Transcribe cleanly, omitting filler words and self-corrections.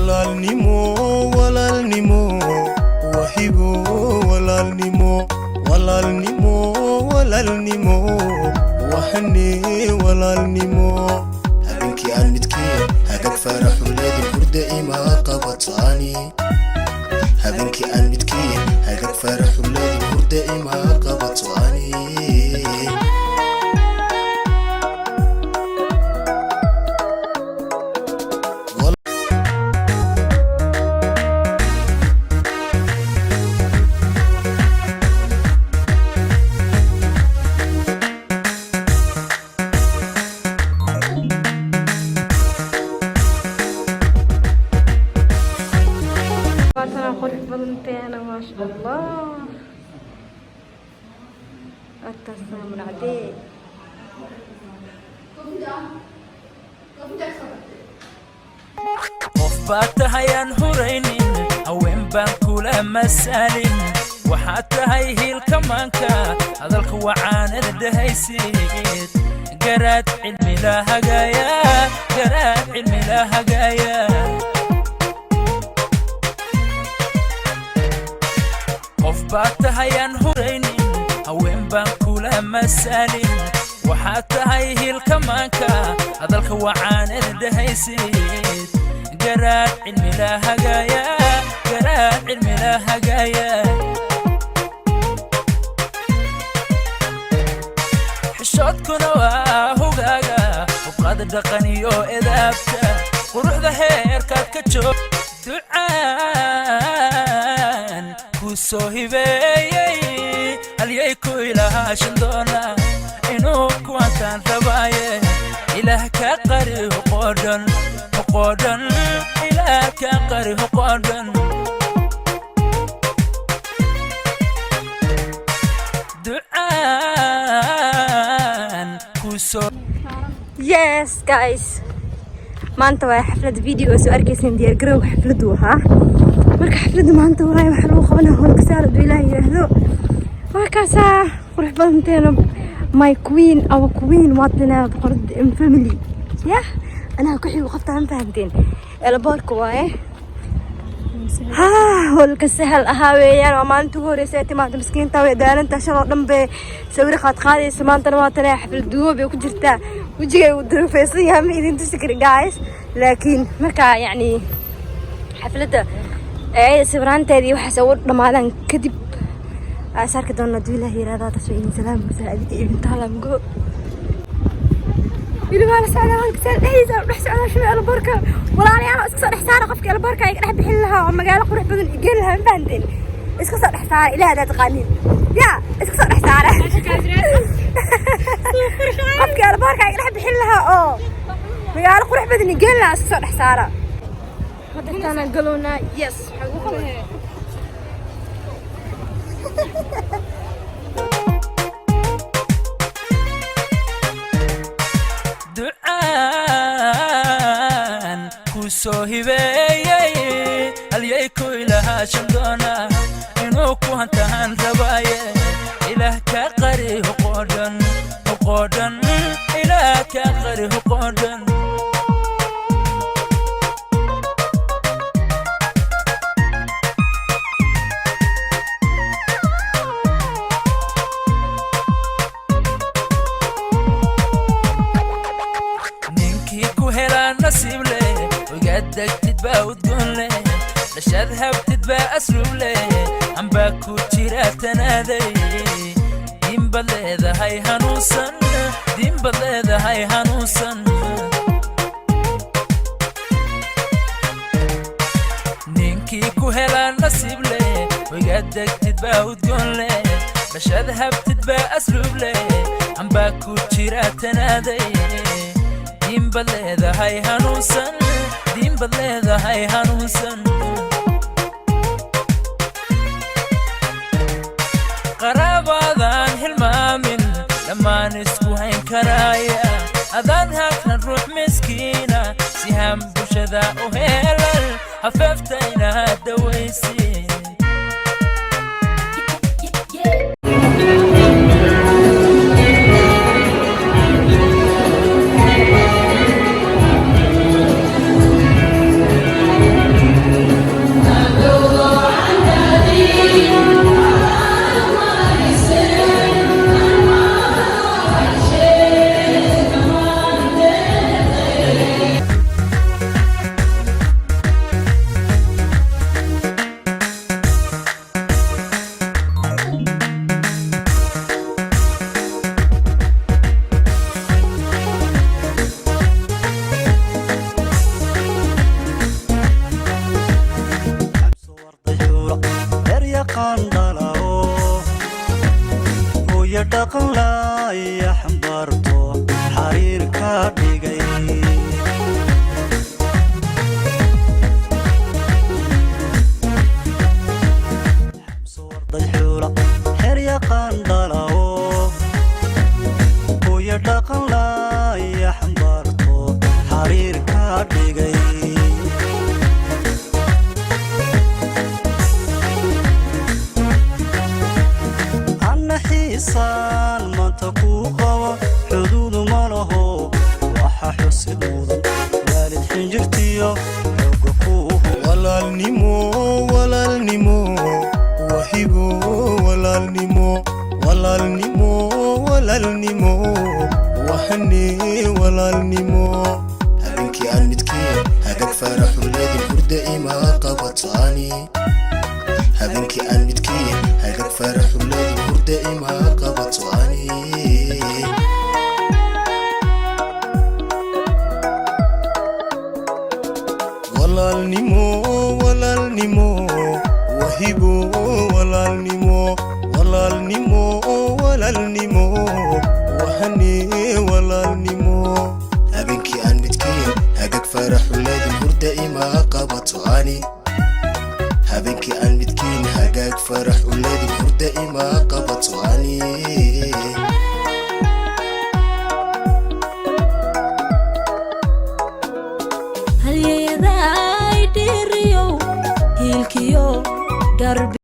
walaalnimo walaalnimo wahibo walaalnimo walaalnimo walaalnimo wahane walaalnimo habeenkii aan midkeen hadag faraxu leedin hurda ima qabatani habeenkii aan midkeen hadag faraxu leedin hurda ima qabatani ما شاء الله التسلم العديد قفبات هيان هورينين هوين بانكولا مسالين وحتى هاي الكمانكا هذا الكوعان الدهيسيد قرات علمي لها قايا قرات علمي لها قايا قفبات هيان هورينين هوين بانكولا مسالين وحتى هاي الكمانكا هذا الكوعان الدهيسيد قرات علمي لها قايا قرات علمي لها قايا حشوتكنا وهوغاغا وقاد دقنيو إذابتا وروح ذا هيركات كتشوف دعان كوسو هبايي هل يكو إلها شندونا إنو كوانتان ثبايي إله كقري وقودن وقودن إله كقري وقودن دعان كوسو Yes guys maanta waa xaflad video soo arkaysan diyaar garow xafladu ha marka xafladu maanta waxa lagu qabanaa hool kasaar oo Ilaahay yiraahdo markaasa qurux badanteena my queen our queen wadana boqorad family yah ana ku xig qoftaan fahanteen elboorka waaye ha hool kasaal ahaaweyaan oo maanta ugu horeysay timaada miskiinta way daaranta shaqo dhanbe sawir qaadaysa maanta waa tan xafladu way ku jirtaa وجهي ودرفيسي يا ميدين تشكري guys لكن مركا يعني حفلته اي سبرانتي waxa sawir dhamaadan kadib aasarka doona duula hiirada tasweyn salaam musaacid ibn talamgo إلى ما نسأله هالكسر إيزا ونحس على شو البركة ولا أنا أسكت صار حسارة قفك البركة يقدح بحلها ومجال قرح بدن يجيلها من بندل اسكت صار حسارة إلى هذا تقانين يا اسكت صار حسارة قفك البركة يقدح بحلها مجال قرح بدن يجيلها اسكت صار حسارة هذا كان قالونا يس دعان كوسو هبايي هل يكو إلها شندونا إنو كوانتان ربايي إله كقري وقودن وقودن إله كقري وقودن نصيب لي وقدك تتبا وتقول لي ليش اذهب تتبا اسلوب لي عم باكو تشيرات نادي دين بليذا هاي هنوصن دين بليذا هاي هنوصن نينكي كوهلا نصيب لي وقدك تتبا وتقول لي ليش اذهب تتبا اسلوب لي عم باكو تشيرات نادي دين بليذا هاي هنوصن دين بليذا هاي هنوصن قرابادان هالمامن لما نسكو هين كرايا أذان هاكنا نروح مسكينة سهام بوشذا وهيلل هففتينا الدويسين hinjirtiyo xooga ku walaalnimo walaalnimo wahibo walaalnimo walaalnimo walaalnimo waxani walaalnimo habeenkii aan midkii hagag faraxu leedin hurda ima qabatani habeenkii aan midkii hagag faraxu leedin hurda ima qabatani walaalnimo walaalnimo wahibo walaalnimo walaalnimo walaalnimo waxani walaalnimo habeenkii aan midkii hagag faraxu leedin hurda ima qabatani habeenkii aan midkii hagag faraxu leedin hurda ima qabatani هل يداي ديريو هيلكيو قرب